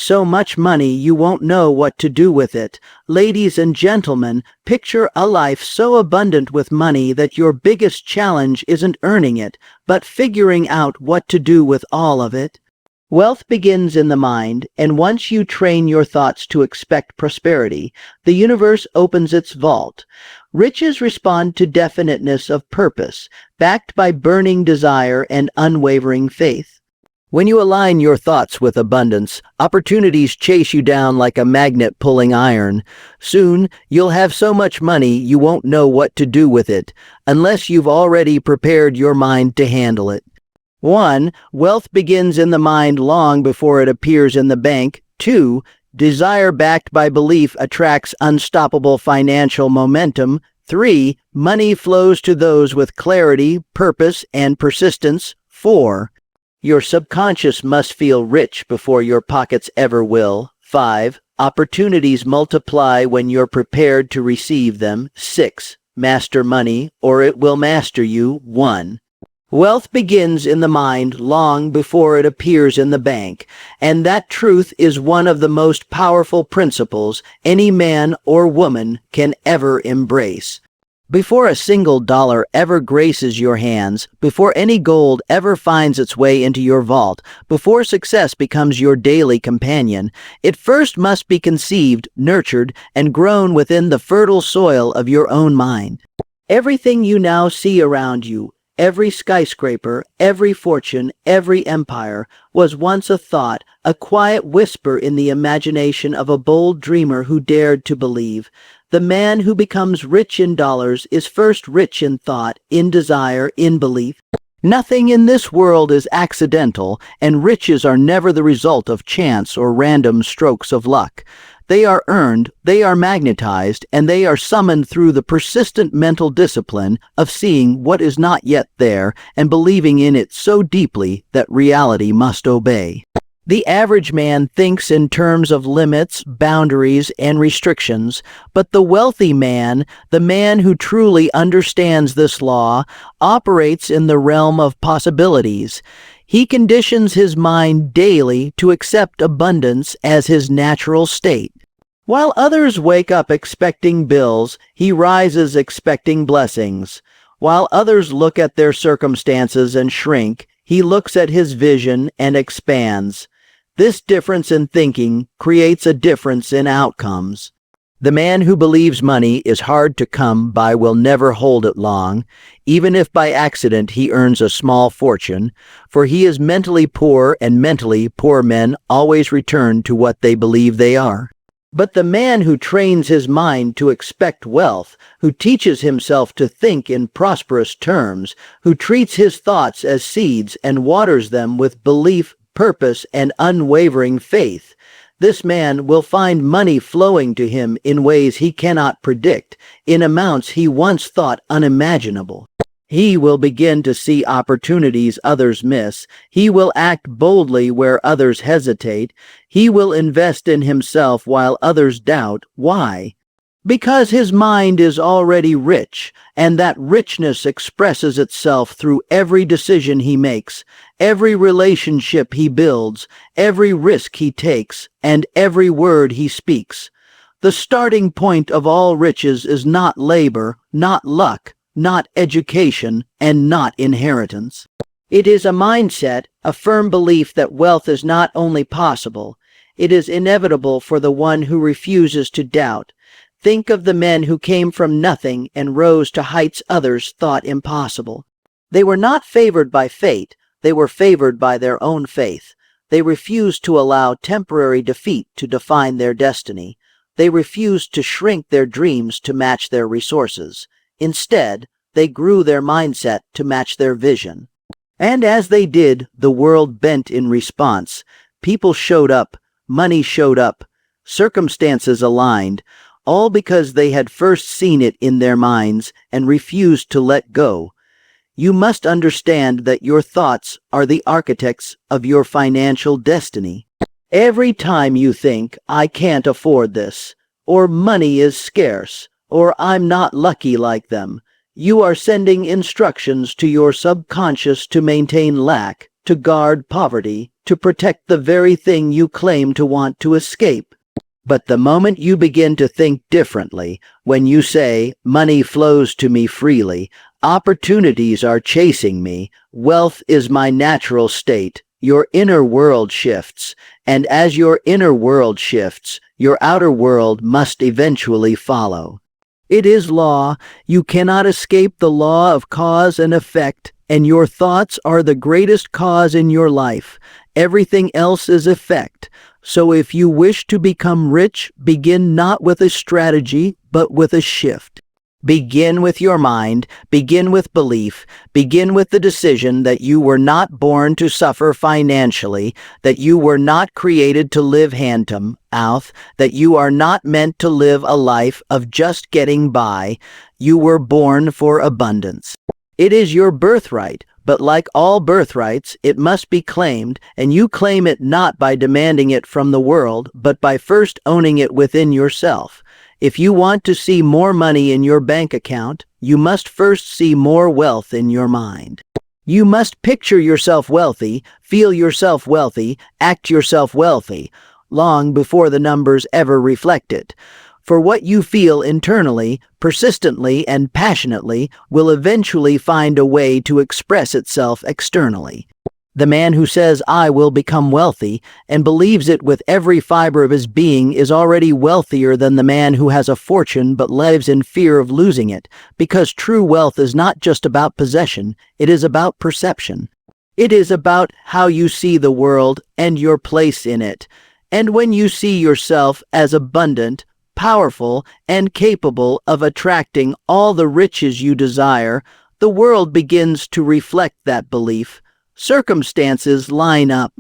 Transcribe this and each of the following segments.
So much money you won't know what to do with it. Ladies and gentlemen, picture a life so abundant with money that your biggest challenge isn't earning it, but figuring out what to do with all of it. Wealth begins in the mind, and once you train your thoughts to expect prosperity, the universe opens its vault. Riches respond to definiteness of purpose, backed by burning desire and unwavering faith. When you align your thoughts with abundance, opportunities chase you down like a magnet pulling iron. Soon, you'll have so much money you won't know what to do with it, unless you've already prepared your mind to handle it. 1. Wealth begins in the mind long before it appears in the bank. 2. Desire backed by belief attracts unstoppable financial momentum. 3. Money flows to those with clarity, purpose, and persistence. 4. Your subconscious must feel rich before your pockets ever will. 5. Opportunities multiply when you're prepared to receive them. 6. Master money, or it will master you. 1. Wealth begins in the mind long before it appears in the bank, and that truth is one of the most powerful principles any man or woman can ever embrace. Before a single dollar ever graces your hands, before any gold ever finds its way into your vault, before success becomes your daily companion, it first must be conceived, nurtured, and grown within the fertile soil of your own mind. Everything you now see around you, every skyscraper, every fortune, every empire, was once a thought, a quiet whisper in the imagination of a bold dreamer who dared to believe. The man who becomes rich in dollars is first rich in thought, in desire, in belief. Nothing in this world is accidental, and riches are never the result of chance or random strokes of luck. They are earned, they are magnetized, and they are summoned through the persistent mental discipline of seeing what is not yet there and believing in it so deeply that reality must obey. The average man thinks in terms of limits, boundaries, and restrictions, but the wealthy man, the man who truly understands this law, operates in the realm of possibilities. He conditions his mind daily to accept abundance as his natural state. While others wake up expecting bills, he rises expecting blessings. While others look at their circumstances and shrink, he looks at his vision and expands. This difference in thinking creates a difference in outcomes. The man who believes money is hard to come by will never hold it long, even if by accident he earns a small fortune, for he is mentally poor, and mentally poor men always return to what they believe they are. But the man who trains his mind to expect wealth, who teaches himself to think in prosperous terms, who treats his thoughts as seeds and waters them with belief, purpose, and unwavering faith, this man will find money flowing to him in ways he cannot predict, in amounts he once thought unimaginable. He will begin to see opportunities others miss. He will act boldly where others hesitate. He will invest in himself while others doubt. Why? Because his mind is already rich, and that richness expresses itself through every decision he makes, every relationship he builds, every risk he takes, and every word he speaks. The starting point of all riches is not labor, not luck, not education, and not inheritance. It is a mindset, a firm belief that wealth is not only possible, it is inevitable for the one who refuses to doubt. Think of the men who came from nothing and rose to heights others thought impossible. They were not favored by fate, they were favored by their own faith. They refused to allow temporary defeat to define their destiny. They refused to shrink their dreams to match their resources. Instead, they grew their mindset to match their vision. And as they did, the world bent in response. People showed up, money showed up, circumstances aligned, all because they had first seen it in their minds and refused to let go. You must understand that your thoughts are the architects of your financial destiny. Every time you think, I can't afford this, or money is scarce, or I'm not lucky like them, you are sending instructions to your subconscious to maintain lack, to guard poverty, to protect the very thing you claim to want to escape. But the moment you begin to think differently, when you say, money flows to me freely, opportunities are chasing me, wealth is my natural state, your inner world shifts, and as your inner world shifts, your outer world must eventually follow. It is law. You cannot escape the law of cause and effect, and your thoughts are the greatest cause in your life. Everything else is effect. So if you wish to become rich, begin not with a strategy, but with a shift. Begin with your mind, begin with belief, begin with the decision that you were not born to suffer financially, that you were not created to live hand-to-mouth, that you are not meant to live a life of just getting by. You were born for abundance. It is your birthright, but like all birthrights, it must be claimed, and you claim it not by demanding it from the world, but by first owning it within yourself. If you want to see more money in your bank account, you must first see more wealth in your mind. You must picture yourself wealthy, feel yourself wealthy, act yourself wealthy, long before the numbers ever reflect it. For what you feel internally, persistently and passionately, will eventually find a way to express itself externally. The man who says, I will become wealthy, and believes it with every fiber of his being is already wealthier than the man who has a fortune but lives in fear of losing it, because true wealth is not just about possession, it is about perception. It is about how you see the world and your place in it. And when you see yourself as abundant, powerful, and capable of attracting all the riches you desire, the world begins to reflect that belief. Circumstances line up.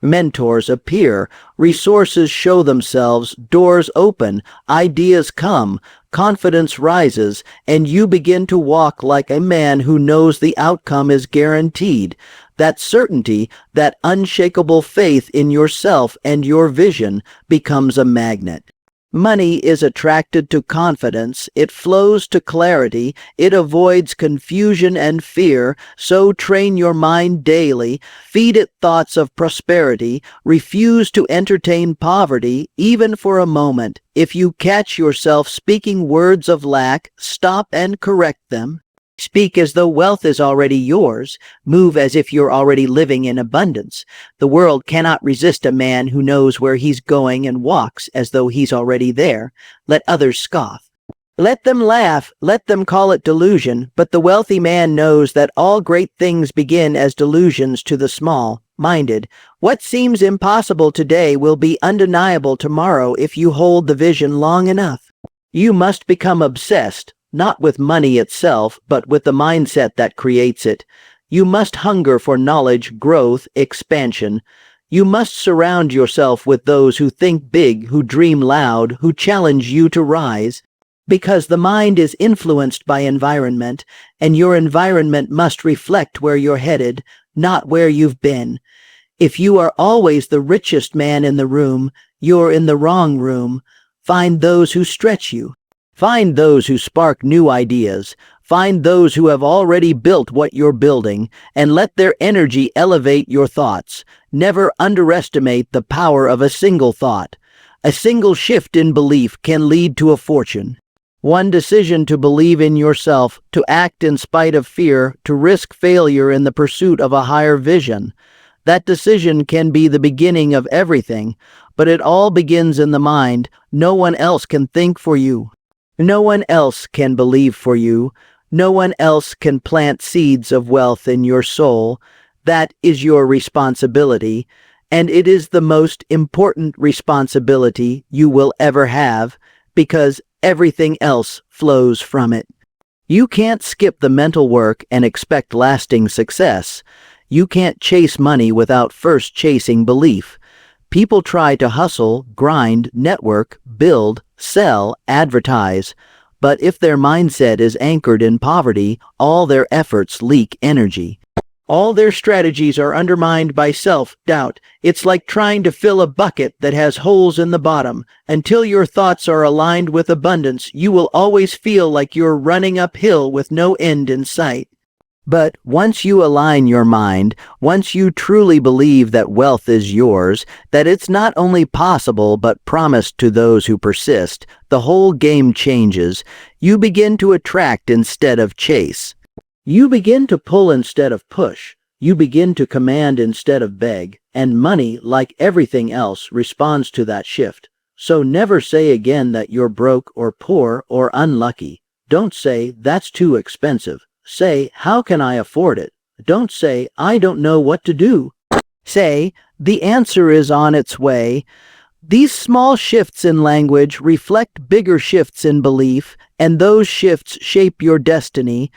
Mentors appear, resources show themselves, doors open, ideas come, confidence rises, and you begin to walk like a man who knows the outcome is guaranteed. That certainty, that unshakable faith in yourself and your vision becomes a magnet. Money is attracted to confidence, it flows to clarity, it avoids confusion and fear, so train your mind daily, feed it thoughts of prosperity, refuse to entertain poverty, even for a moment. If you catch yourself speaking words of lack, stop and correct them. Speak as though wealth is already yours. Move as if you're already living in abundance. The world cannot resist a man who knows where he's going and walks as though he's already there. Let others scoff. Let them laugh, let them call it delusion, but the wealthy man knows that all great things begin as delusions to the small-minded. What seems impossible today will be undeniable tomorrow if you hold the vision long enough. You must become obsessed, not with money itself, but with the mindset that creates it. You must hunger for knowledge, growth, expansion. You must surround yourself with those who think big, who dream loud, who challenge you to rise. Because the mind is influenced by environment, and your environment must reflect where you're headed, not where you've been. If you are always the richest man in the room, you're in the wrong room. Find those who stretch you. Find those who spark new ideas. Find those who have already built what you're building, and let their energy elevate your thoughts. Never underestimate the power of a single thought. A single shift in belief can lead to a fortune. One decision to believe in yourself, to act in spite of fear, to risk failure in the pursuit of a higher vision. That decision can be the beginning of everything, but it all begins in the mind. No one else can think for you. No one else can believe for you. No one else can plant seeds of wealth in your soul. That is your responsibility, and it is the most important responsibility you will ever have, because everything else flows from it. You can't skip the mental work and expect lasting success. You can't chase money without first chasing belief. People try to hustle, grind, network, build, sell, advertise, but if their mindset is anchored in poverty, all their efforts leak energy. All their strategies are undermined by self-doubt. It's like trying to fill a bucket that has holes in the bottom. Until your thoughts are aligned with abundance, you will always feel like you're running uphill with no end in sight. But once you align your mind, once you truly believe that wealth is yours, that it's not only possible but promised to those who persist, the whole game changes. You begin to attract instead of chase. You begin to pull instead of push. You begin to command instead of beg, and money, like everything else, responds to that shift. So never say again that you're broke or poor or unlucky. Don't say, that's too expensive. Say, how can I afford it? Don't say, I don't know what to do. Say, the answer is on its way. These small shifts in language reflect bigger shifts in belief, and those shifts shape your destiny.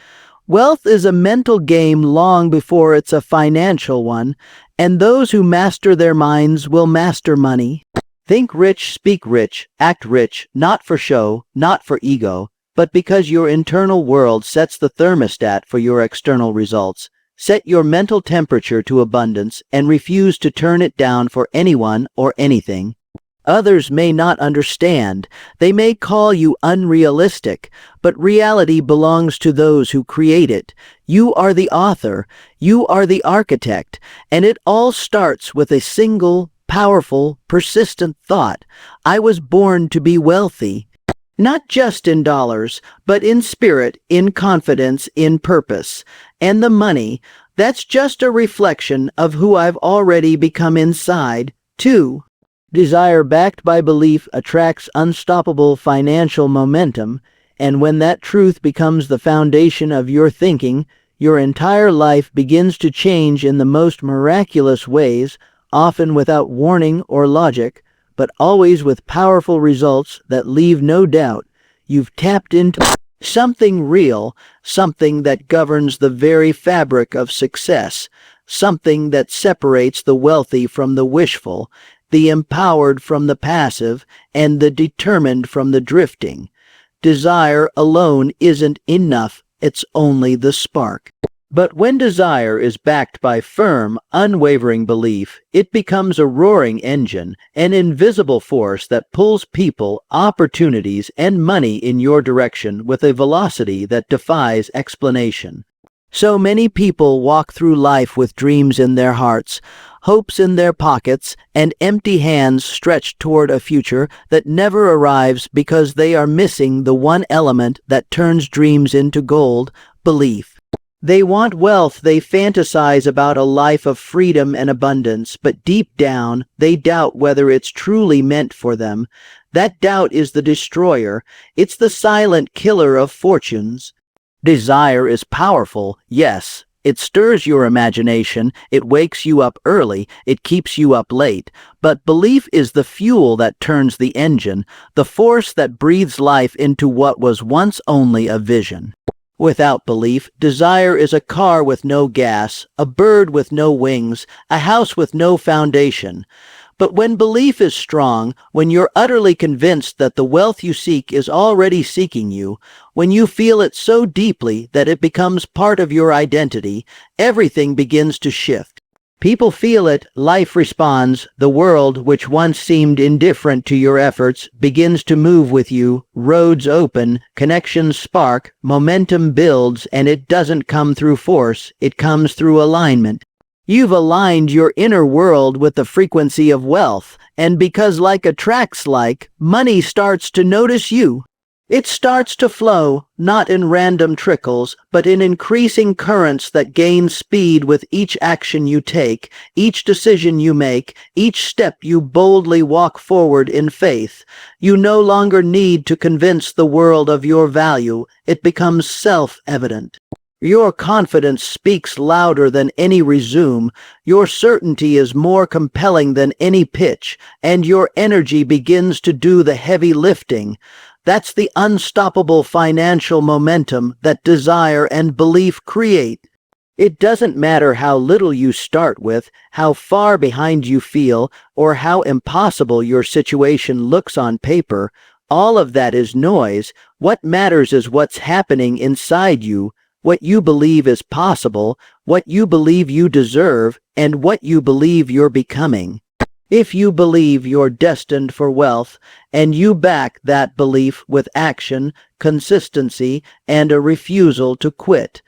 Wealth is a mental game long before it's a financial one, and those who master their minds will master money. Think rich, speak rich, act rich, not for show, not for ego, but because your internal world sets the thermostat for your external results. Set your mental temperature to abundance and refuse to turn it down for anyone or anything. Others may not understand. They may call you unrealistic, but reality belongs to those who create it. You are the author, you are the architect, and it all starts with a single, powerful, persistent thought. I was born to be wealthy. Not just in dollars, but in spirit, in confidence, in purpose. And the money, that's just a reflection of who I've already become inside, too. Desire backed by belief attracts unstoppable financial momentum, and when that truth becomes the foundation of your thinking, your entire life begins to change in the most miraculous ways, often without warning or logic, but always with powerful results that leave no doubt. You've tapped into something real, something that governs the very fabric of success, something that separates the wealthy from the wishful, the empowered from the passive, and the determined from the drifting. Desire alone isn't enough, it's only the spark. But when desire is backed by firm, unwavering belief, it becomes a roaring engine, an invisible force that pulls people, opportunities, and money in your direction with a velocity that defies explanation. So many people walk through life with dreams in their hearts, hopes in their pockets, and empty hands stretched toward a future that never arrives because they are missing the one element that turns dreams into gold: belief. They want wealth, they fantasize about a life of freedom and abundance, but deep down, they doubt whether it's truly meant for them. That doubt is the destroyer. It's the silent killer of fortunes. Desire is powerful, yes. It stirs your imagination, it wakes you up early, it keeps you up late. But belief is the fuel that turns the engine, the force that breathes life into what was once only a vision. Without belief, desire is a car with no gas, a bird with no wings, a house with no foundation. But when belief is strong, when you're utterly convinced that the wealth you seek is already seeking you, when you feel it so deeply that it becomes part of your identity, everything begins to shift. People feel it, life responds, the world, which once seemed indifferent to your efforts, begins to move with you, roads open, connections spark, momentum builds, and it doesn't come through force, it comes through alignment. You've aligned your inner world with the frequency of wealth, and because like attracts like, money starts to notice you. It starts to flow, not in random trickles, but in increasing currents that gain speed with each action you take, each decision you make, each step you boldly walk forward in faith. You no longer need to convince the world of your value. It becomes self-evident. Your confidence speaks louder than any resume, your certainty is more compelling than any pitch, and your energy begins to do the heavy lifting. That's the unstoppable financial momentum that desire and belief create. It doesn't matter how little you start with, how far behind you feel, or how impossible your situation looks on paper. All of that is noise. What matters is what's happening inside you, what you believe is possible, what you believe you deserve, and what you believe you're becoming. If you believe you're destined for wealth, and you back that belief with action, consistency, and a refusal to quit,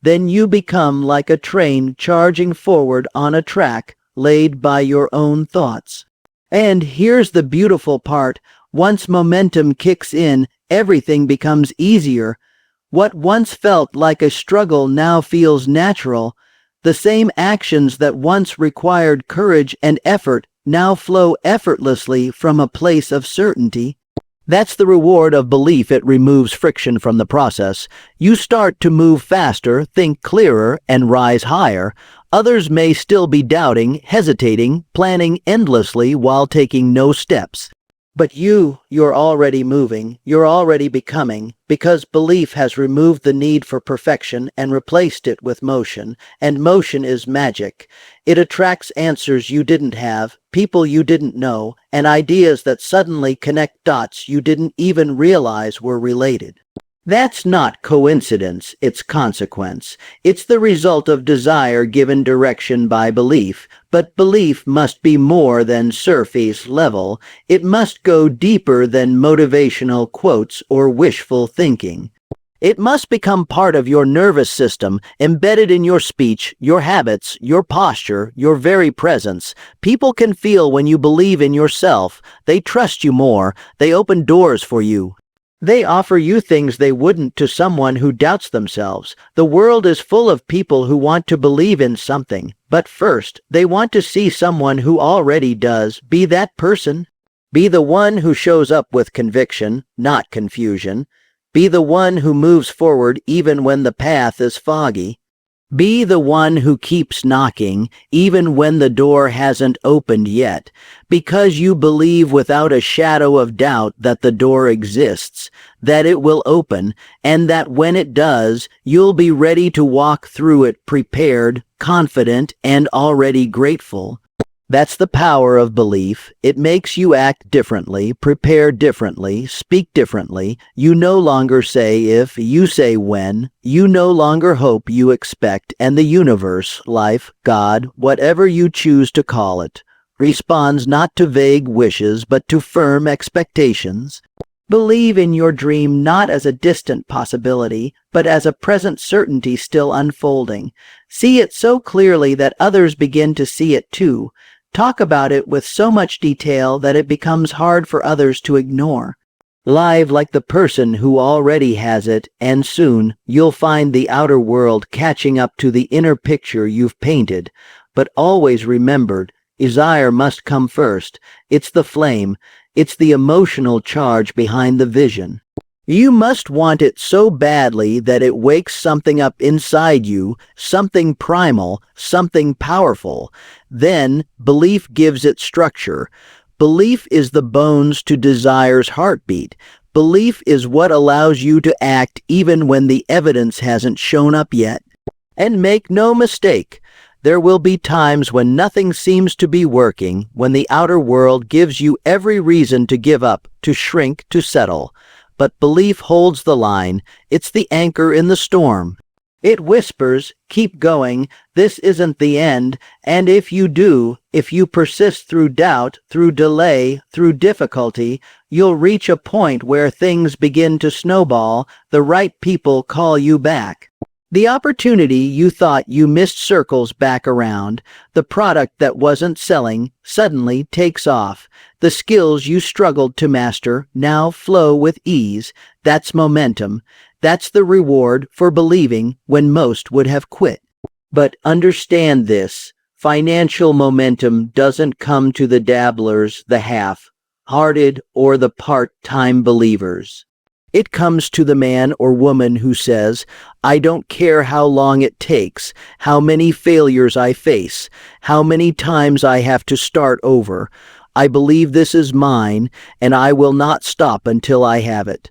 then you become like a train charging forward on a track laid by your own thoughts. And here's the beautiful part. Once momentum kicks in, everything becomes easier. What once felt like a struggle now feels natural. The same actions that once required courage and effort now flow effortlessly from a place of certainty. That's the reward of belief. It removes friction from the process. You start to move faster, think clearer, and rise higher. Others may still be doubting, hesitating, planning endlessly while taking no steps. But you're already moving, you're already becoming, because belief has removed the need for perfection and replaced it with motion, and motion is magic. It attracts answers you didn't have, people you didn't know, and ideas that suddenly connect dots you didn't even realize were related. That's not coincidence, it's consequence. It's the result of desire given direction by belief. But belief must be more than surface level. It must go deeper than motivational quotes or wishful thinking. It must become part of your nervous system, embedded in your speech, your habits, your posture, your very presence. People can feel when you believe in yourself. They trust you more. They open doors for you. They offer you things they wouldn't to someone who doubts themselves. The world is full of people who want to believe in something, but first, they want to see someone who already does. Be that person. Be the one who shows up with conviction, not confusion. Be the one who moves forward even when the path is foggy. Be the one who keeps knocking, even when the door hasn't opened yet, because you believe without a shadow of doubt that the door exists, that it will open, and that when it does, you'll be ready to walk through it prepared, confident, and already grateful. That's the power of belief. It makes you act differently, prepare differently, speak differently. You no longer say if, you say when. You no longer hope, you expect, and the universe, life, God, whatever you choose to call it, responds not to vague wishes but to firm expectations. Believe in your dream not as a distant possibility, but as a present certainty still unfolding. See it so clearly that others begin to see it too. Talk about it with so much detail that it becomes hard for others to ignore. Live like the person who already has it, and soon you'll find the outer world catching up to the inner picture you've painted. But always remembered, desire must come first. It's the flame. It's the emotional charge behind the vision. You must want it so badly that it wakes something up inside you, something primal, something powerful. Then, belief gives it structure. Belief is the bones to desire's heartbeat. Belief is what allows you to act even when the evidence hasn't shown up yet. And make no mistake, there will be times when nothing seems to be working, when the outer world gives you every reason to give up, to shrink, to settle. But belief holds the line. It's the anchor in the storm. It whispers, keep going, this isn't the end, and if you persist through doubt, through delay, through difficulty, you'll reach a point where things begin to snowball, the right people call you back. The opportunity you thought you missed circles back around. The product that wasn't selling suddenly takes off. The skills you struggled to master now flow with ease. That's momentum. That's the reward for believing when most would have quit. But understand this, financial momentum doesn't come to the dabblers, the half-hearted, or the part-time believers. It comes to the man or woman who says, I don't care how long it takes, how many failures I face, how many times I have to start over. I believe this is mine, and I will not stop until I have it.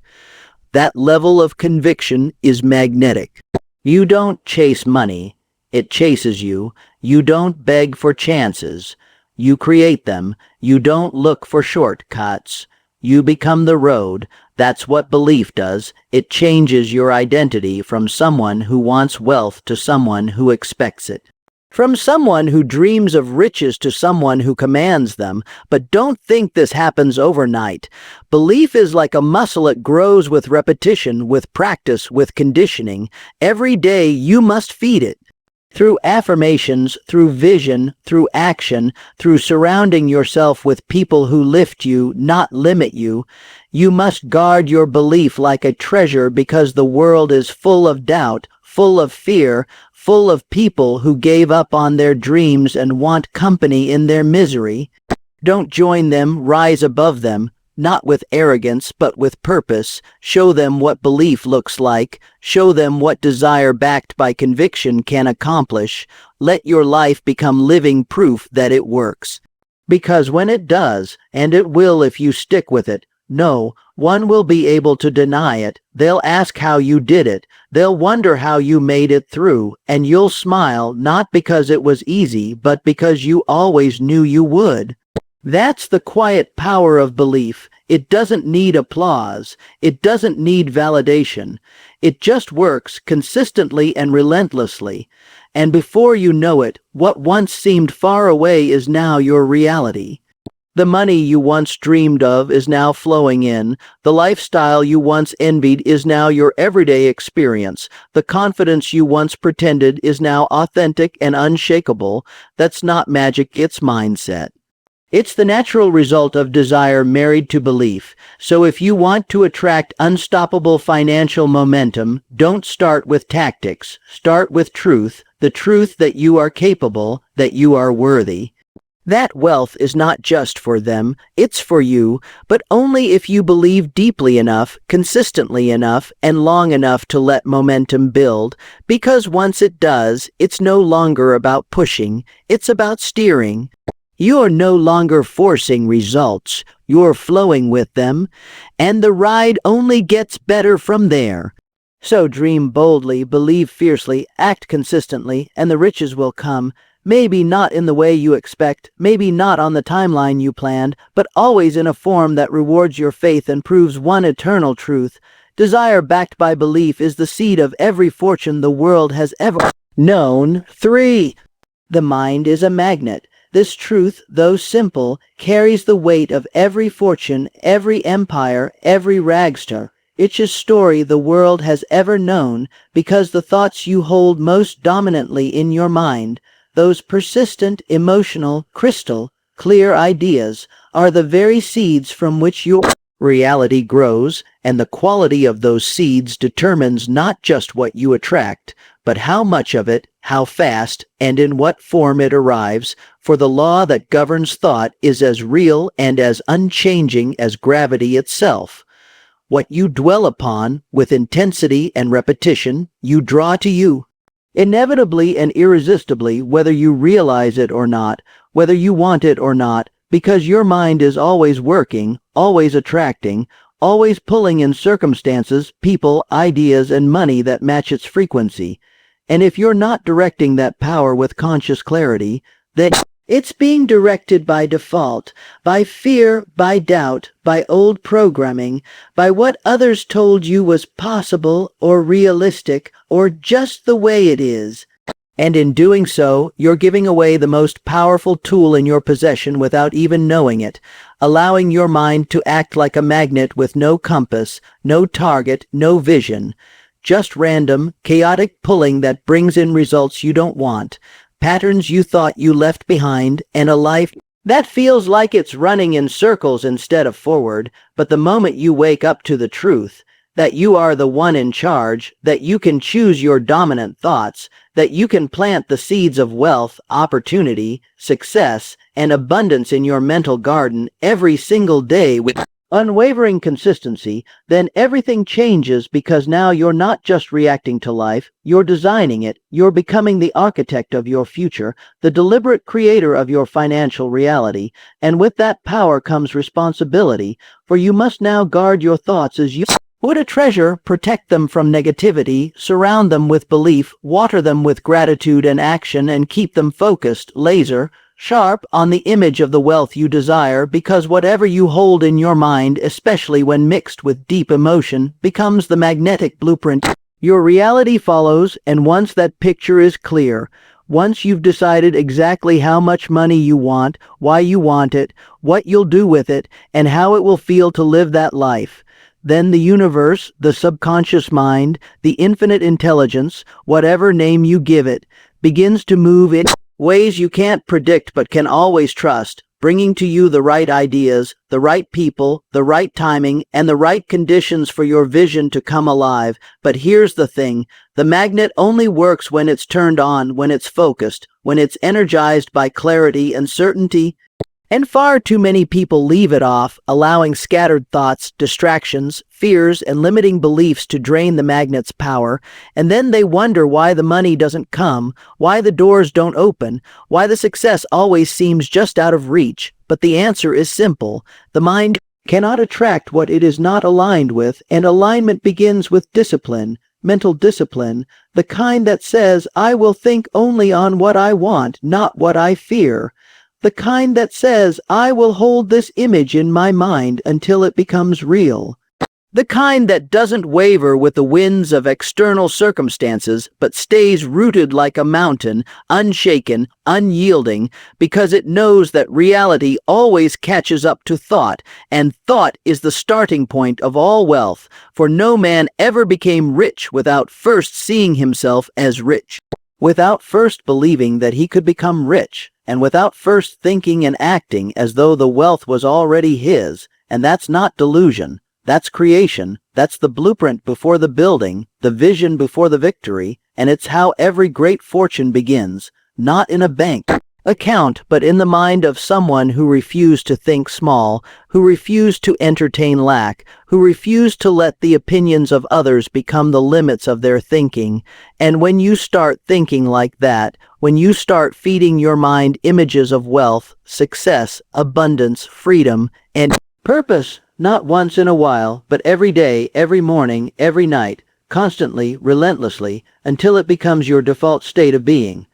That level of conviction is magnetic. You don't chase money. It chases you. You don't beg for chances. You create them. You don't look for shortcuts. You become the road. That's what belief does. It changes your identity from someone who wants wealth to someone who expects it. From someone who dreams of riches to someone who commands them, but don't think this happens overnight. Belief is like a muscle. It grows with repetition, with practice, with conditioning. Every day you must feed it. Through affirmations, through vision, through action, through surrounding yourself with people who lift you, not limit you. You must guard your belief like a treasure, because the world is full of doubt, full of fear, full of people who gave up on their dreams and want company in their misery. Don't join them, rise above them, not with arrogance but with purpose. Show them what belief looks like. Show them what desire backed by conviction can accomplish. Let your life become living proof that it works. Because when it does, and it will if you stick with it, no one will be able to deny it. They'll ask how you did it. They'll wonder how you made it through, and you'll smile, not because it was easy, but because you always knew you would. That's the quiet power of belief. It doesn't need applause. It doesn't need validation. It just works consistently and relentlessly. And before you know it, what once seemed far away is now your reality. The money you once dreamed of is now flowing in. The lifestyle you once envied is now your everyday experience. The confidence you once pretended is now authentic and unshakable. That's not magic, it's mindset. It's the natural result of desire married to belief. So if you want to attract unstoppable financial momentum, don't start with tactics. Start with truth, the truth that you are capable, that you are worthy. That wealth is not just for them, it's for you, but only if you believe deeply enough, consistently enough, and long enough to let momentum build, because once it does, it's no longer about pushing, it's about steering. You're no longer forcing results, you're flowing with them, and the ride only gets better from there. So dream boldly, believe fiercely, act consistently, and the riches will come. Maybe not in the way you expect, maybe not on the timeline you planned, but always in a form that rewards your faith and proves one eternal truth. Desire backed by belief is the seed of every fortune the world has ever known. 3. The mind is a magnet. This truth, though simple, carries the weight of every fortune, every empire, every ragster, richest story the world has ever known, because the thoughts you hold most dominantly in your mind, those persistent, emotional, crystal, clear ideas, are the very seeds from which your reality grows, and the quality of those seeds determines not just what you attract, but how much of it, how fast, and in what form it arrives, for the law that governs thought is as real and as unchanging as gravity itself. What you dwell upon, with intensity and repetition, you draw to you. Inevitably and irresistibly, whether you realize it or not, whether you want it or not, because your mind is always working, always attracting, always pulling in circumstances, people, ideas, and money that match its frequency. And if you're not directing that power with conscious clarity, then it's being directed by default, by fear, by doubt, by old programming, by what others told you was possible or realistic or just the way it is. And in doing so, you're giving away the most powerful tool in your possession without even knowing it, allowing your mind to act like a magnet with no compass, no target, no vision. Just random, chaotic pulling that brings in results you don't want, patterns you thought you left behind, and a life that feels like it's running in circles instead of forward. But the moment you wake up to the truth, that you are the one in charge, that you can choose your dominant thoughts, that you can plant the seeds of wealth, opportunity, success, and abundance in your mental garden every single day with unwavering consistency, then everything changes, because now you're not just reacting to life, you're designing it, you're becoming the architect of your future, the deliberate creator of your financial reality, and with that power comes responsibility, for you must now guard your thoughts as you would a treasure, protect them from negativity, surround them with belief, water them with gratitude and action, and keep them focused, laser, sharp on the image of the wealth you desire, because whatever you hold in your mind, especially when mixed with deep emotion, becomes the magnetic blueprint your reality follows. And once that picture is clear, Once you've decided exactly how much money you want, why you want it, what you'll do with it, and how it will feel to live that life, then the universe, the subconscious mind, the infinite intelligence, whatever name you give it, begins to move in ways you can't predict but can always trust, bringing to you the right ideas, the right people, the right timing, and the right conditions for your vision to come alive. But here's the thing, the magnet only works when it's turned on, when it's focused, when it's energized by clarity and certainty. And far too many people leave it off, allowing scattered thoughts, distractions, fears, and limiting beliefs to drain the magnet's power, and then they wonder why the money doesn't come, why the doors don't open, why the success always seems just out of reach. But the answer is simple. The mind cannot attract what it is not aligned with, and alignment begins with discipline, mental discipline, the kind that says, I will think only on what I want, not what I fear. The kind that says, I will hold this image in my mind until it becomes real. The kind that doesn't waver with the winds of external circumstances, but stays rooted like a mountain, unshaken, unyielding, because it knows that reality always catches up to thought, and thought is the starting point of all wealth, for no man ever became rich without first seeing himself as rich, without first believing that he could become rich, and without first thinking and acting as though the wealth was already his. And that's not delusion. That's creation. That's the blueprint before the building, the vision before the victory, and it's how every great fortune begins, not in a bank account, but in the mind of someone who refused to think small, who refused to entertain lack, who refused to let the opinions of others become the limits of their thinking. And when you start thinking like that, when you start feeding your mind images of wealth, success, abundance, freedom, and purpose, not once in a while, but every day, every morning, every night, constantly, relentlessly, until it becomes your default state of being,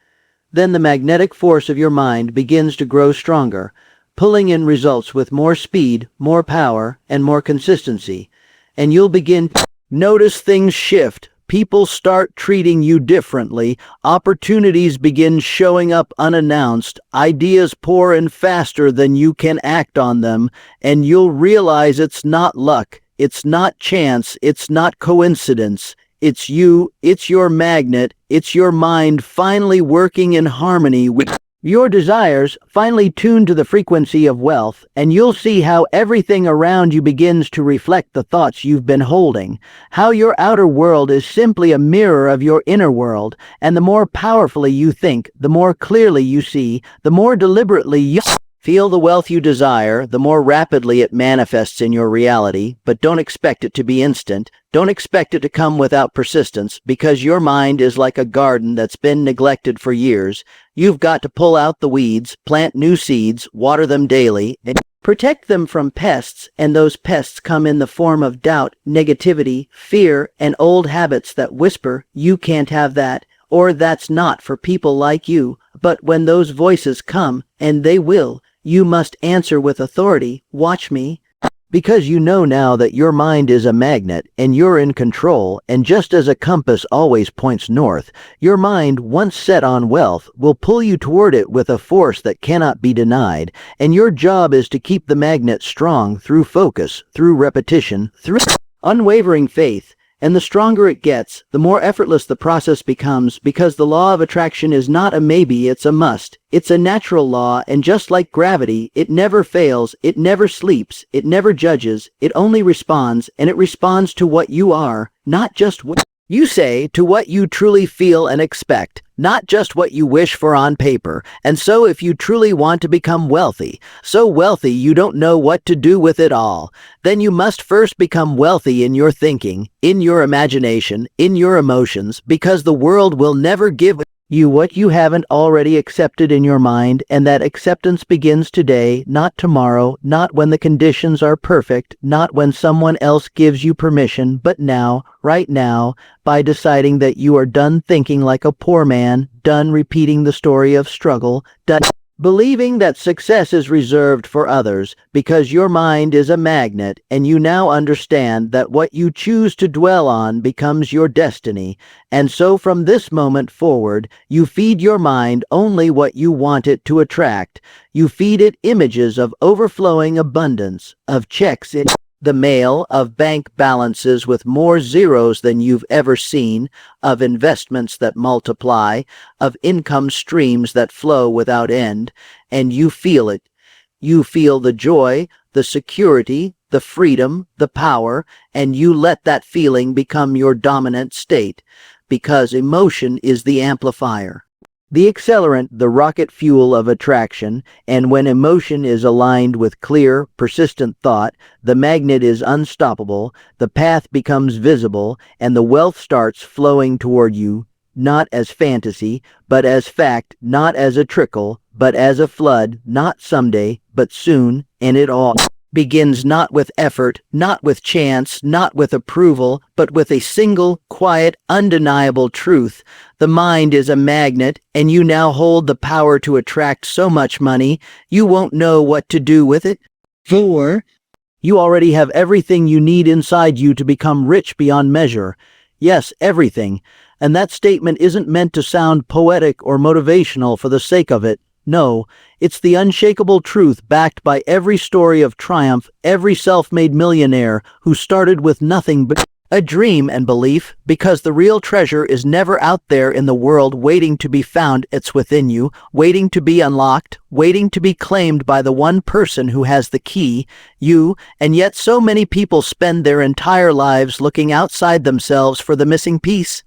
then the magnetic force of your mind begins to grow stronger, pulling in results with more speed, more power, and more consistency. And you'll begin to notice things shift. People start treating you differently. Opportunities begin showing up unannounced. Ideas pour in faster than you can act on them. And you'll realize it's not luck. It's not chance. It's not coincidence. It's you, it's your magnet, it's your mind finally working in harmony with your desires, finally tuned to the frequency of wealth, and you'll see how everything around you begins to reflect the thoughts you've been holding, how your outer world is simply a mirror of your inner world, and the more powerfully you think, the more clearly you see, the more deliberately you feel the wealth you desire, the more rapidly it manifests in your reality. But don't expect it to be instant. Don't expect it to come without persistence, because your mind is like a garden that's been neglected for years. You've got to pull out the weeds, plant new seeds, water them daily, and protect them from pests, and those pests come in the form of doubt, negativity, fear, and old habits that whisper, you can't have that, or that's not for people like you. But when those voices come, and they will, you must answer with authority. Watch me. Because you know now that your mind is a magnet and you're in control, and just as a compass always points north, your mind, once set on wealth, will pull you toward it with a force that cannot be denied, and your job is to keep the magnet strong through focus, through repetition, through unwavering faith. And the stronger it gets, the more effortless the process becomes, because the law of attraction is not a maybe, it's a must. It's a natural law, and just like gravity, it never fails, it never sleeps, it never judges, it only responds, and it responds to what you are, not just what you say, to what you truly feel and expect, not just what you wish for on paper. And so if you truly want to become wealthy, so wealthy you don't know what to do with it all, then you must first become wealthy in your thinking, in your imagination, in your emotions, because the world will never give you what you haven't already accepted in your mind, and that acceptance begins today, not tomorrow, not when the conditions are perfect, not when someone else gives you permission, but now, right now, by deciding that you are done thinking like a poor man, done repeating the story of struggle, done Believing that success is reserved for others because your mind is a magnet and you now understand that what you choose to dwell on becomes your destiny, and so from this moment forward you feed your mind only what you want it to attract. You feed it images of overflowing abundance, of checks in the mail, of bank balances with more zeros than you've ever seen, of investments that multiply, of income streams that flow without end, and you feel it. You feel the joy, the security, the freedom, the power, and you let that feeling become your dominant state, because emotion is the amplifier, the accelerant, the rocket fuel of attraction, and when emotion is aligned with clear, persistent thought, the magnet is unstoppable, the path becomes visible, and the wealth starts flowing toward you, not as fantasy, but as fact, not as a trickle, but as a flood, not someday, but soon, and it all begins not with effort, not with chance, not with approval, but with a single, quiet, undeniable truth. The mind is a magnet, and you now hold the power to attract so much money, you won't know what to do with it. 4. You already have everything you need inside you to become rich beyond measure. Yes, everything. And that statement isn't meant to sound poetic or motivational for the sake of it. No, it's the unshakable truth backed by every story of triumph, every self-made millionaire who started with nothing but a dream and belief, because the real treasure is never out there in the world waiting to be found. It's within you, waiting to be unlocked, waiting to be claimed by the one person who has the key, you, and yet so many people spend their entire lives looking outside themselves for the missing piece.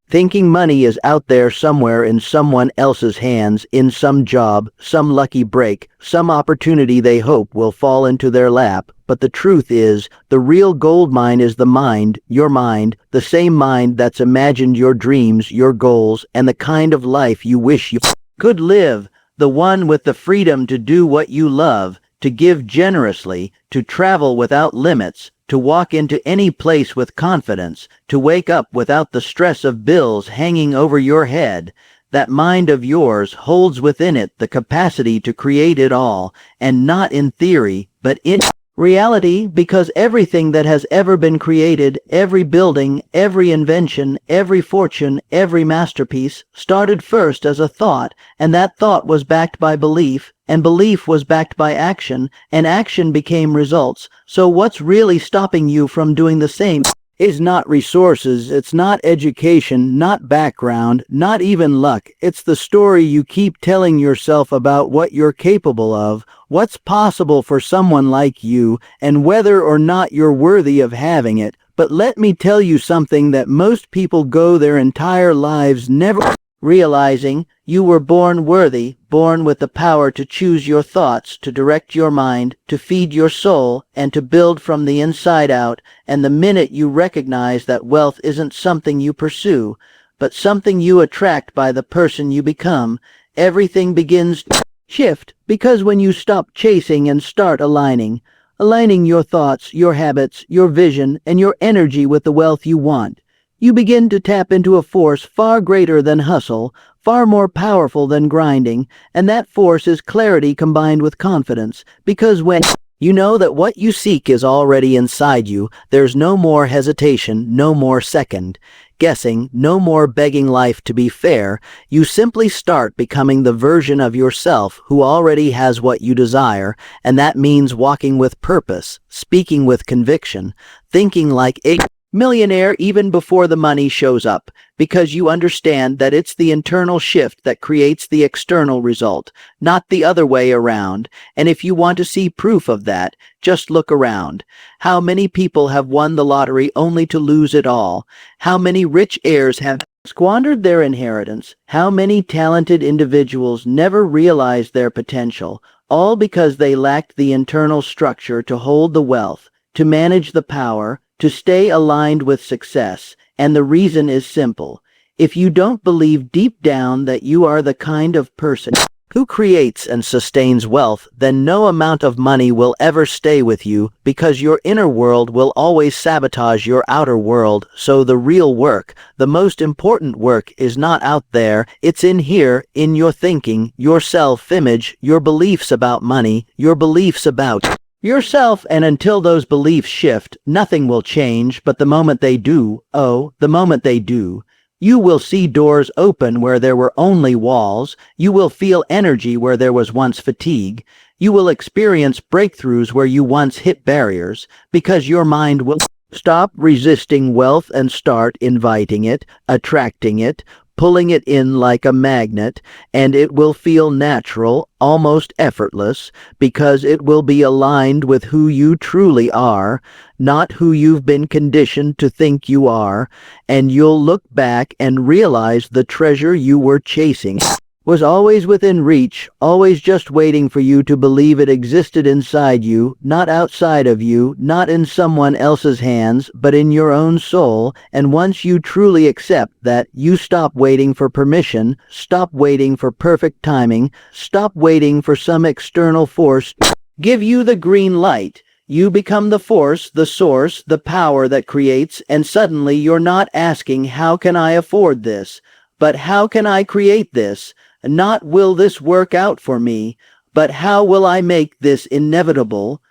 Thinking money is out there somewhere in someone else's hands, in some job, some lucky break, some opportunity they hope will fall into their lap. But the truth is, the real gold mine is the mind, your mind, the same mind that's imagined your dreams, your goals, and the kind of life you wish you could live, the one with the freedom to do what you love, to give generously, to travel without limits, to walk into any place with confidence, to wake up without the stress of bills hanging over your head. That mind of yours holds within it the capacity to create it all, and not in theory, but in reality, because everything that has ever been created, every building, every invention, every fortune, every masterpiece, started first as a thought, and that thought was backed by belief, and belief was backed by action, and action became results. So what's really stopping you from doing the same is not resources, it's not education, not background, not even luck. It's the story you keep telling yourself about what you're capable of, what's possible for someone like you, and whether or not you're worthy of having it. But let me tell you something that most people go their entire lives never realizing. You were born worthy, born with the power to choose your thoughts, to direct your mind, to feed your soul, and to build from the inside out. And the minute you recognize that wealth isn't something you pursue, but something you attract by the person you become, everything begins to shift, because when you stop chasing and start aligning your thoughts, your habits, your vision, and your energy with the wealth you want, you begin to tap into a force far greater than hustle, far more powerful than grinding, and that force is clarity combined with confidence, because when you know that what you seek is already inside you, there's no more hesitation, no more second guessing, no more begging life to be fair. You simply start becoming the version of yourself who already has what you desire, and that means walking with purpose, speaking with conviction, thinking like a millionaire even before the money shows up, because you understand that it's the internal shift that creates the external result, not the other way around. And if you want to see proof of that, just look around. How many people have won the lottery only to lose it all? How many rich heirs have squandered their inheritance? How many talented individuals never realized their potential, all because they lacked the internal structure to hold the wealth, to manage the power, to stay aligned with success? And the reason is simple. If you don't believe deep down that you are the kind of person who creates and sustains wealth, then no amount of money will ever stay with you, because your inner world will always sabotage your outer world. So the real work, the most important work, is not out there, it's in here, in your thinking, your self-image, your beliefs about money, your beliefs about yourself. And until those beliefs shift, nothing will change. But the moment they do, the moment they do, you will see doors open where there were only walls. You will feel energy where there was once fatigue. You will experience breakthroughs where you once hit barriers, because your mind will stop resisting wealth and start inviting it, attracting it, pulling it in like a magnet, and it will feel natural, almost effortless, because it will be aligned with who you truly are, not who you've been conditioned to think you are. And you'll look back and realize the treasure you were chasing was always within reach, always just waiting for you to believe it existed inside you, not outside of you, not in someone else's hands, but in your own soul. And once you truly accept that, you stop waiting for permission, stop waiting for perfect timing, stop waiting for some external force to give you the green light. You become the force, the source, the power that creates, and suddenly you're not asking, how can I afford this? But how can I create this? Not will this work out for me, but how will I make this inevitable?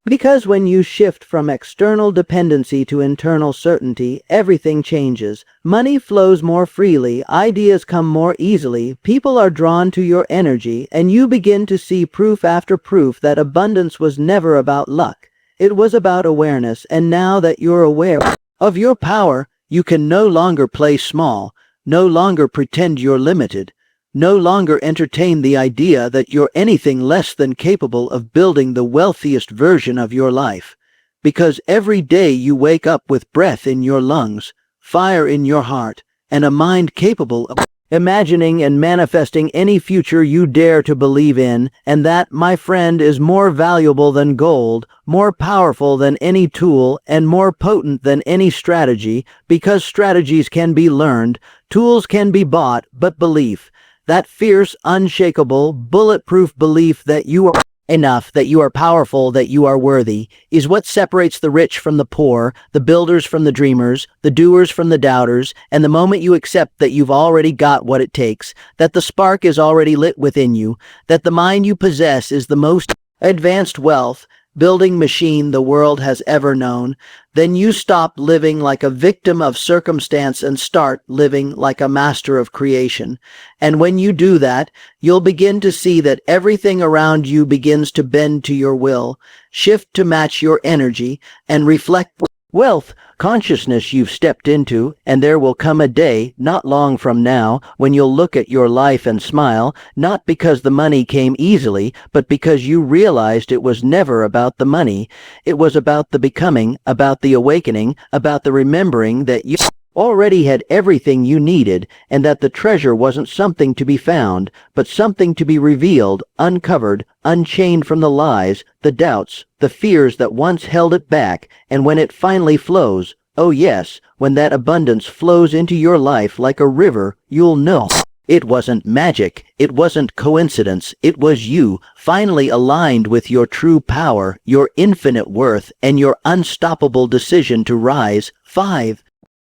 Because when you shift from external dependency to internal certainty, everything changes. Money flows more freely, ideas come more easily, people are drawn to your energy, and you begin to see proof after proof that abundance was never about luck. It was about awareness. And now that you're aware of your power, you can no longer play small, no longer pretend you're limited, no longer entertain the idea that you're anything less than capable of building the wealthiest version of your life. Because every day you wake up with breath in your lungs, fire in your heart, and a mind capable of imagining and manifesting any future you dare to believe in. And that, my friend, is more valuable than gold, more powerful than any tool, and more potent than any strategy, because strategies can be learned, tools can be bought, but belief, that fierce, unshakable, bulletproof belief that you are enough, that you are powerful, that you are worthy, is what separates the rich from the poor, the builders from the dreamers, the doers from the doubters. And the moment you accept that you've already got what it takes, that the spark is already lit within you, that the mind you possess is the most advanced wealth building machine the world has ever known, then you stop living like a victim of circumstance and start living like a master of creation. And when you do that, you'll begin to see that everything around you begins to bend to your will, shift to match your energy, and reflect wealth consciousness you've stepped into. And there will come a day, not long from now, when you'll look at your life and smile, not because the money came easily, but because you realized it was never about the money. It was about the becoming, about the awakening, about the remembering that you already had everything you needed, and that the treasure wasn't something to be found, but something to be revealed, uncovered, unchained from the lies, the doubts, the fears that once held it back. And when it finally flows, oh yes, when that abundance flows into your life like a river, you'll know it wasn't magic, it wasn't coincidence, it was you, finally aligned with your true power, your infinite worth, and your unstoppable decision to rise. 5.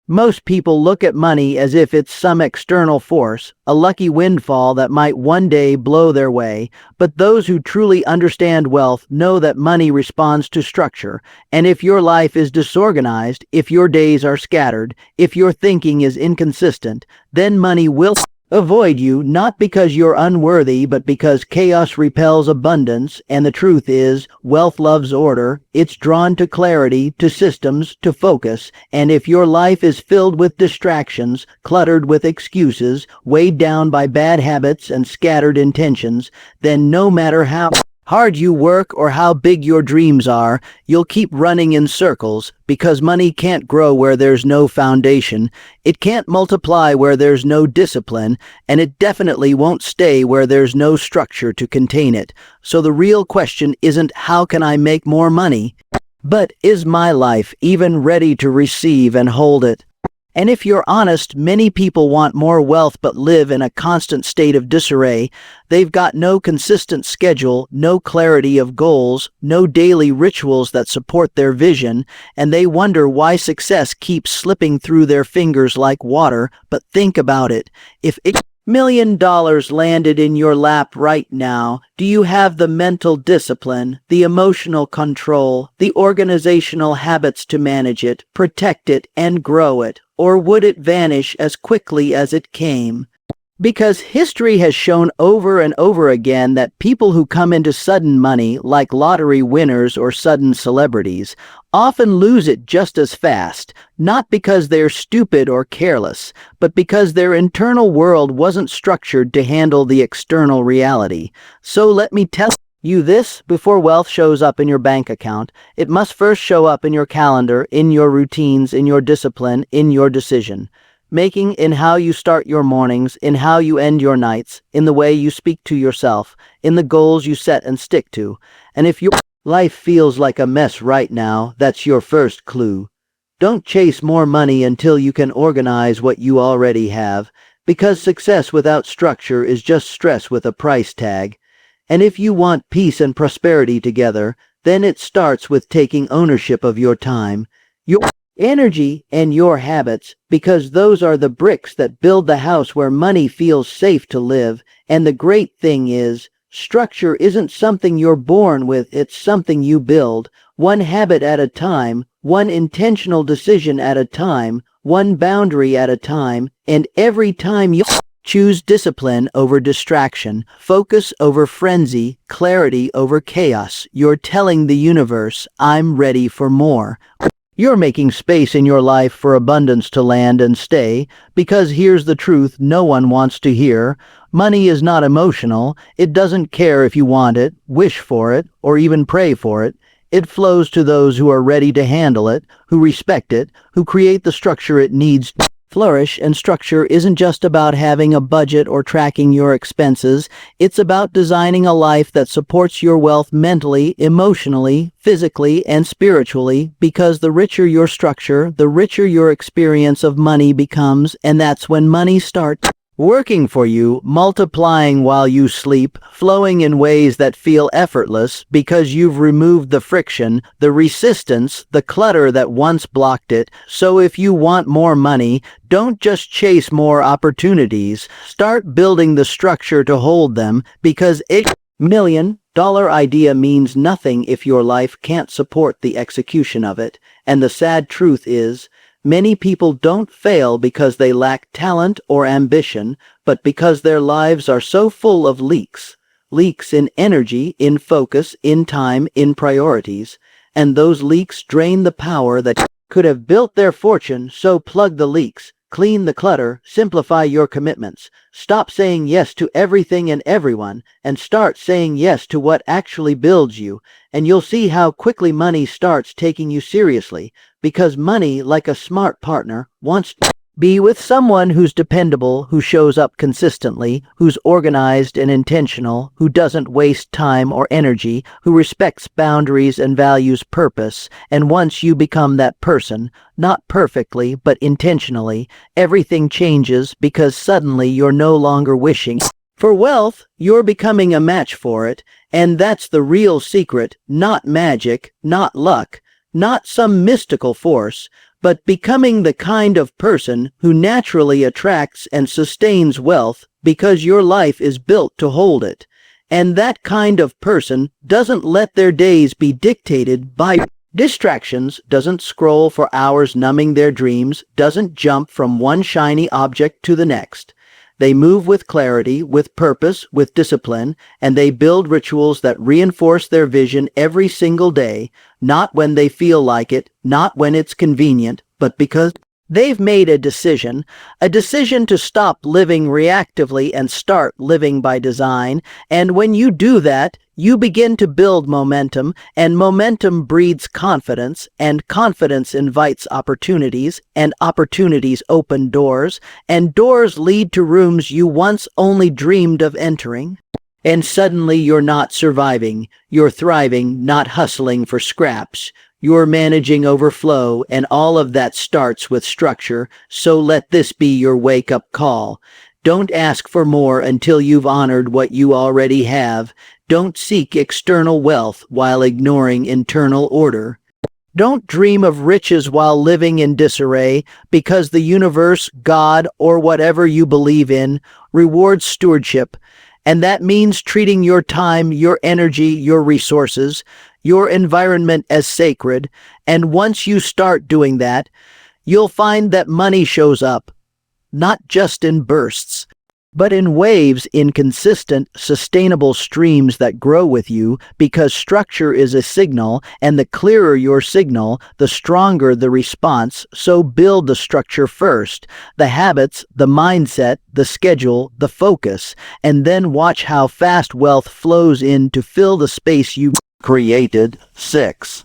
Most people look at money as if it's some external force, a lucky windfall that might one day blow their way. But those who truly understand wealth know that money responds to structure. And if your life is disorganized, if your days are scattered, if your thinking is inconsistent, then money will avoid you, not because you're unworthy, but because chaos repels abundance. And the truth is, wealth loves order. It's drawn to clarity, to systems, to focus. And if your life is filled with distractions, cluttered with excuses, weighed down by bad habits and scattered intentions, then no matter how hard you work or how big your dreams are, you'll keep running in circles, because money can't grow where there's no foundation, it can't multiply where there's no discipline, and it definitely won't stay where there's no structure to contain it. So the real question isn't how can I make more money, but is my life even ready to receive and hold it? And if you're honest, many people want more wealth but live in a constant state of disarray. They've got no consistent schedule, no clarity of goals, no daily rituals that support their vision, and they wonder why success keeps slipping through their fingers like water. But think about it. If $1 million landed in your lap right now, do you have the mental discipline, the emotional control, the organizational habits to manage it, protect it, and grow it? Or would it vanish as quickly as it came? Because history has shown over and over again that people who come into sudden money, like lottery winners or sudden celebrities, often lose it just as fast, not because they're stupid or careless, but because their internal world wasn't structured to handle the external reality. So let me tell you this: before wealth shows up in your bank account, it must first show up in your calendar, in your routines, in your discipline, in your decision making, in how you start your mornings, in how you end your nights, in the way you speak to yourself, in the goals you set and stick to. And if your life feels like a mess right now, that's your first clue. Don't chase more money until you can organize what you already have, because success without structure is just stress with a price tag. And if you want peace and prosperity together, then it starts with taking ownership of your time, your energy, and your habits, because those are the bricks that build the house where money feels safe to live. And the great thing is, structure isn't something you're born with, it's something you build, one habit at a time, one intentional decision at a time, one boundary at a time, and every time you choose discipline over distraction, focus over frenzy, clarity over chaos, you're telling the universe, I'm ready for more. You're making space in your life for abundance to land and stay, because here's the truth no one wants to hear. Money is not emotional. It doesn't care if you want it, wish for it, or even pray for it. It flows to those who are ready to handle it, who respect it, who create the structure it needs to flourish. And structure isn't just about having a budget or tracking your expenses. It's about designing a life that supports your wealth mentally, emotionally, physically, and spiritually, because the richer your structure, the richer your experience of money becomes, and that's when money starts working for you, multiplying while you sleep, flowing in ways that feel effortless, because you've removed the friction, the resistance, the clutter that once blocked it. So if you want more money, don't just chase more opportunities. Start building the structure to hold them, because $1 million idea means nothing if your life can't support the execution of it. And the sad truth is, many people don't fail because they lack talent or ambition, but because their lives are so full of leaks. Leaks in energy, in focus, in time, in priorities. And those leaks drain the power that could have built their fortune. So plug the leaks, clean the clutter, simplify your commitments. Stop saying yes to everything and everyone, and start saying yes to what actually builds you. And you'll see how quickly money starts taking you seriously, because money, like a smart partner, wants to be with someone who's dependable, who shows up consistently, who's organized and intentional, who doesn't waste time or energy, who respects boundaries and values purpose. And once you become that person, not perfectly, but intentionally, everything changes, because suddenly you're no longer wishing for wealth, you're becoming a match for it. And that's the real secret, not magic, not luck, not some mystical force, but becoming the kind of person who naturally attracts and sustains wealth, because your life is built to hold it. And that kind of person doesn't let their days be dictated by distractions, doesn't scroll for hours numbing their dreams, doesn't jump from one shiny object to the next. They move with clarity, with purpose, with discipline, and they build rituals that reinforce their vision every single day, not when they feel like it, not when it's convenient, but because they've made a decision to stop living reactively and start living by design. And when you do that, you begin to build momentum, and momentum breeds confidence, and confidence invites opportunities, and opportunities open doors, and doors lead to rooms you once only dreamed of entering. And suddenly you're not surviving, you're thriving, not hustling for scraps. You're managing overflow, and all of that starts with structure, so let this be your wake-up call. Don't ask for more until you've honored what you already have. Don't seek external wealth while ignoring internal order. Don't dream of riches while living in disarray, because the universe, God, or whatever you believe in, rewards stewardship, and that means treating your time, your energy, your resources, your environment as sacred. And once you start doing that, you'll find that money shows up, not just in bursts, but in waves, in consistent, sustainable streams that grow with you, because structure is a signal, and the clearer your signal, the stronger the response. So build the structure first, the habits, the mindset, the schedule, the focus, and then watch how fast wealth flows in to fill the space you created. 6.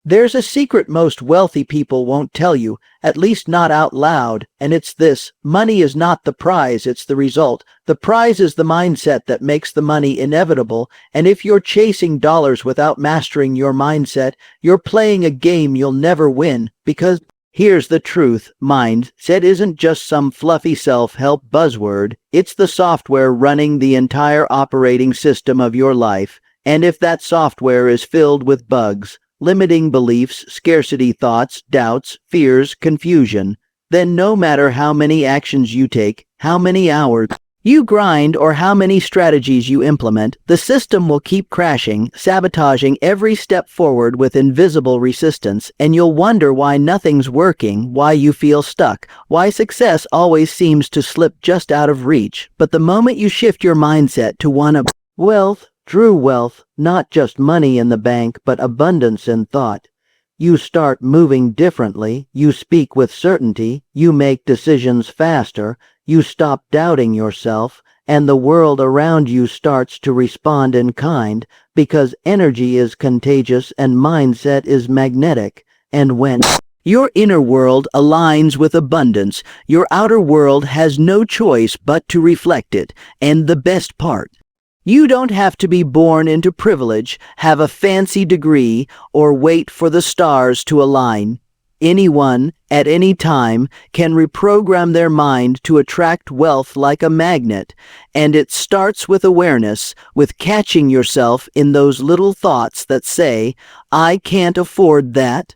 There's a secret most wealthy people won't tell you, at least not out loud, and it's this: money is not the prize, it's the result. The prize is the mindset that makes the money inevitable, and if you're chasing dollars without mastering your mindset, you're playing a game you'll never win, because here's the truth: mindset isn't just some fluffy self-help buzzword, it's the software running the entire operating system of your life, and if that software is filled with bugs, limiting beliefs, scarcity thoughts, doubts, fears, confusion, then no matter how many actions you take, how many hours you grind, or how many strategies you implement, the system will keep crashing, sabotaging every step forward with invisible resistance, and you'll wonder why nothing's working, why you feel stuck, why success always seems to slip just out of reach. But the moment you shift your mindset to one of wealth, true wealth, not just money in the bank, but abundance in thought, you start moving differently, you speak with certainty, you make decisions faster, you stop doubting yourself, and the world around you starts to respond in kind, because energy is contagious and mindset is magnetic. And when your inner world aligns with abundance, your outer world has no choice but to reflect it. And the best part: you don't have to be born into privilege, have a fancy degree, or wait for the stars to align. Anyone, at any time, can reprogram their mind to attract wealth like a magnet, and it starts with awareness, with catching yourself in those little thoughts that say, "I can't afford that.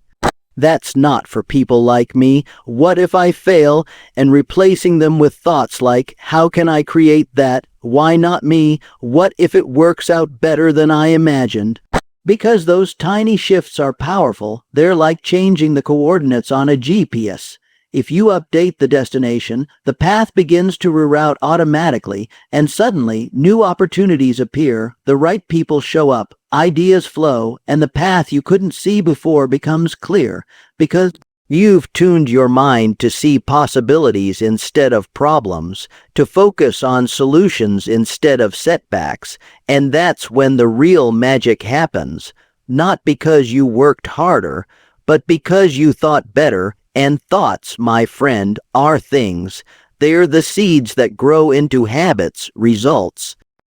That's not for people like me. What if I fail?" and replacing them with thoughts like, "How can I create that? Why not me? What if it works out better than I imagined?" Because those tiny shifts are powerful, they're like changing the coordinates on a GPS. If you update the destination, the path begins to reroute automatically, and suddenly new opportunities appear, the right people show up, ideas flow, and the path you couldn't see before becomes clear, because you've tuned your mind to see possibilities instead of problems, to focus on solutions instead of setbacks, and that's when the real magic happens, not because you worked harder, but because you thought better. And thoughts, my friend, are things. They're the seeds that grow into habits, results,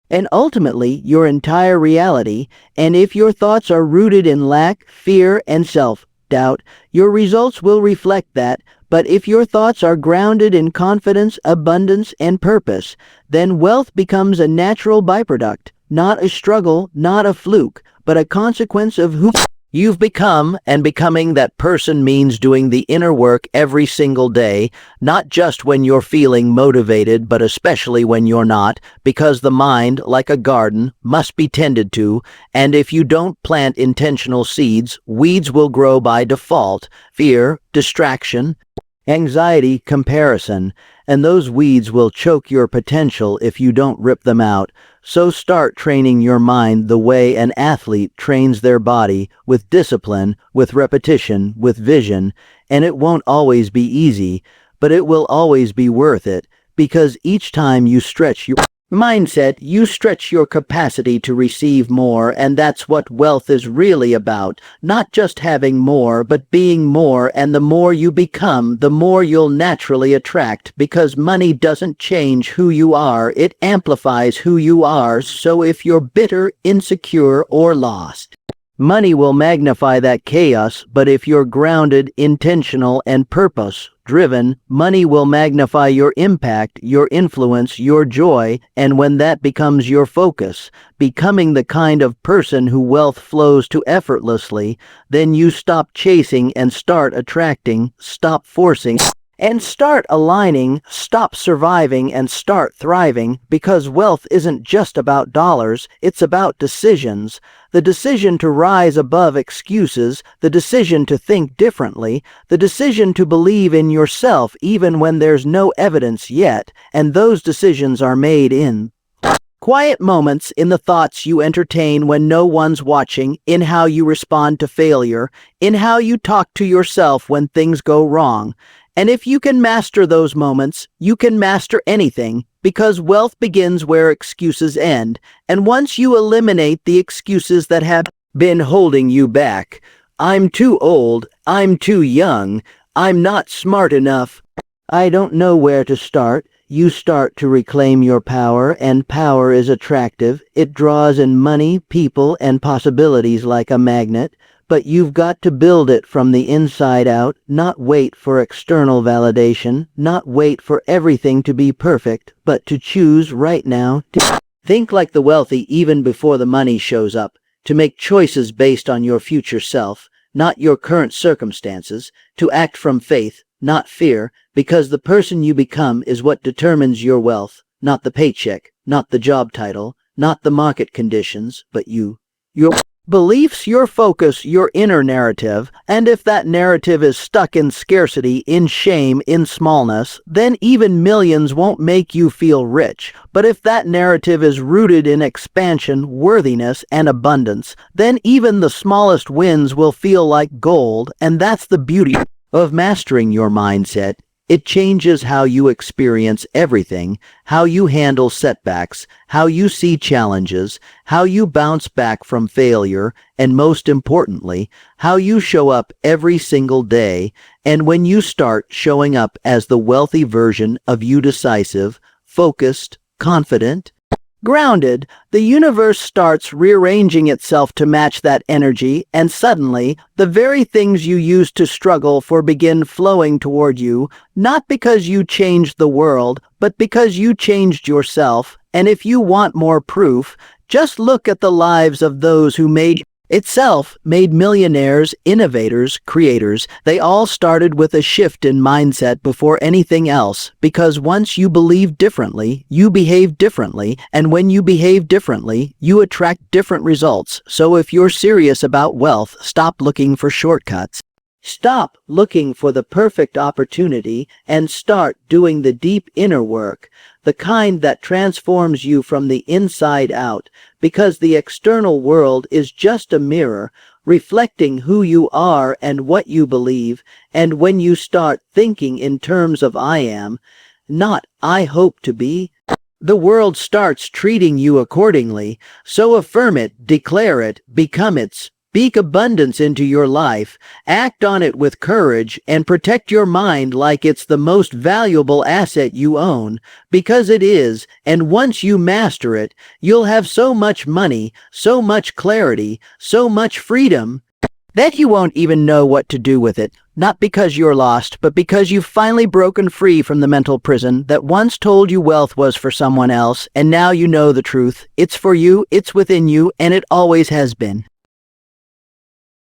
and ultimately your entire reality. And if your thoughts are rooted in lack, fear, and self-doubt, your results will reflect that. But if your thoughts are grounded in confidence, abundance, and purpose, then wealth becomes a natural byproduct, not a struggle, not a fluke, but a consequence of who you've become. And becoming that person means doing the inner work every single day, not just when you're feeling motivated, but especially when you're not, because the mind, like a garden, must be tended to, and if you don't plant intentional seeds, weeds will grow by default: fear, distraction, anxiety, comparison, and those weeds will choke your potential if you don't rip them out. So start training your mind the way an athlete trains their body, with discipline, with repetition, with vision, and it won't always be easy, but it will always be worth it, because each time you stretch your mindset, you stretch your capacity to receive more. And that's what wealth is really about: not just having more, but being more. And the more you become, the more you'll naturally attract, because money doesn't change who you are, it amplifies who you are. So if you're bitter, insecure, or lost, Money will magnify that chaos, but if you're grounded, intentional, and purpose-driven, money will magnify your impact, your influence, your joy, and when that becomes your focus, becoming the kind of person who wealth flows to effortlessly, then you stop chasing and start attracting, stop forcing, and start aligning, stop surviving and start thriving, because wealth isn't just about dollars, it's about decisions. The decision to rise above excuses, the decision to think differently, the decision to believe in yourself even when there's no evidence yet, and those decisions are made in quiet moments, in the thoughts you entertain when no one's watching, in how you respond to failure, in how you talk to yourself when things go wrong. And if you can master those moments, you can master anything, because wealth begins where excuses end. And once you eliminate the excuses that have been holding you back, I'm too old, I'm too young, I'm not smart enough, I don't know where to start, you start to reclaim your power, and power is attractive. It draws in money, people, and possibilities like a magnet. But you've got to build it from the inside out, not wait for external validation, not wait for everything to be perfect, but to choose right now to think like the wealthy even before the money shows up, to make choices based on your future self, not your current circumstances, to act from faith, not fear, because the person you become is what determines your wealth, not the paycheck, not the job title, not the market conditions, but you. Your beliefs, your focus, your inner narrative, and if that narrative is stuck in scarcity, in shame, in smallness, then even millions won't make you feel rich. But if that narrative is rooted in expansion, worthiness, and abundance, then even the smallest wins will feel like gold, and that's the beauty of mastering your mindset. It changes how you experience everything, how you handle setbacks, how you see challenges, how you bounce back from failure, and most importantly, how you show up every single day. And when you start showing up as the wealthy version of you, decisive, focused, confident, grounded, the universe starts rearranging itself to match that energy, and suddenly, the very things you used to struggle for begin flowing toward you, not because you changed the world, but because you changed yourself. And if you want more proof, just look at the lives of those who made millionaires, innovators, creators. They all started with a shift in mindset before anything else, because once you believe differently, you behave differently, and when you behave differently, you attract different results. So if you're serious about wealth, stop looking for shortcuts. Stop looking for the perfect opportunity and start doing the deep inner work, the kind that transforms you from the inside out, because the external world is just a mirror reflecting who you are and what you believe. And when you start thinking in terms of I am, not I hope to be, the world starts treating you accordingly. So affirm it, declare it, become it. Speak abundance into your life, act on it with courage, and protect your mind like it's the most valuable asset you own, because it is. And once you master it, you'll have so much money, so much clarity, so much freedom, that you won't even know what to do with it. Not because you're lost, but because you've finally broken free from the mental prison that once told you wealth was for someone else, and now you know the truth. It's for you, it's within you, and it always has been.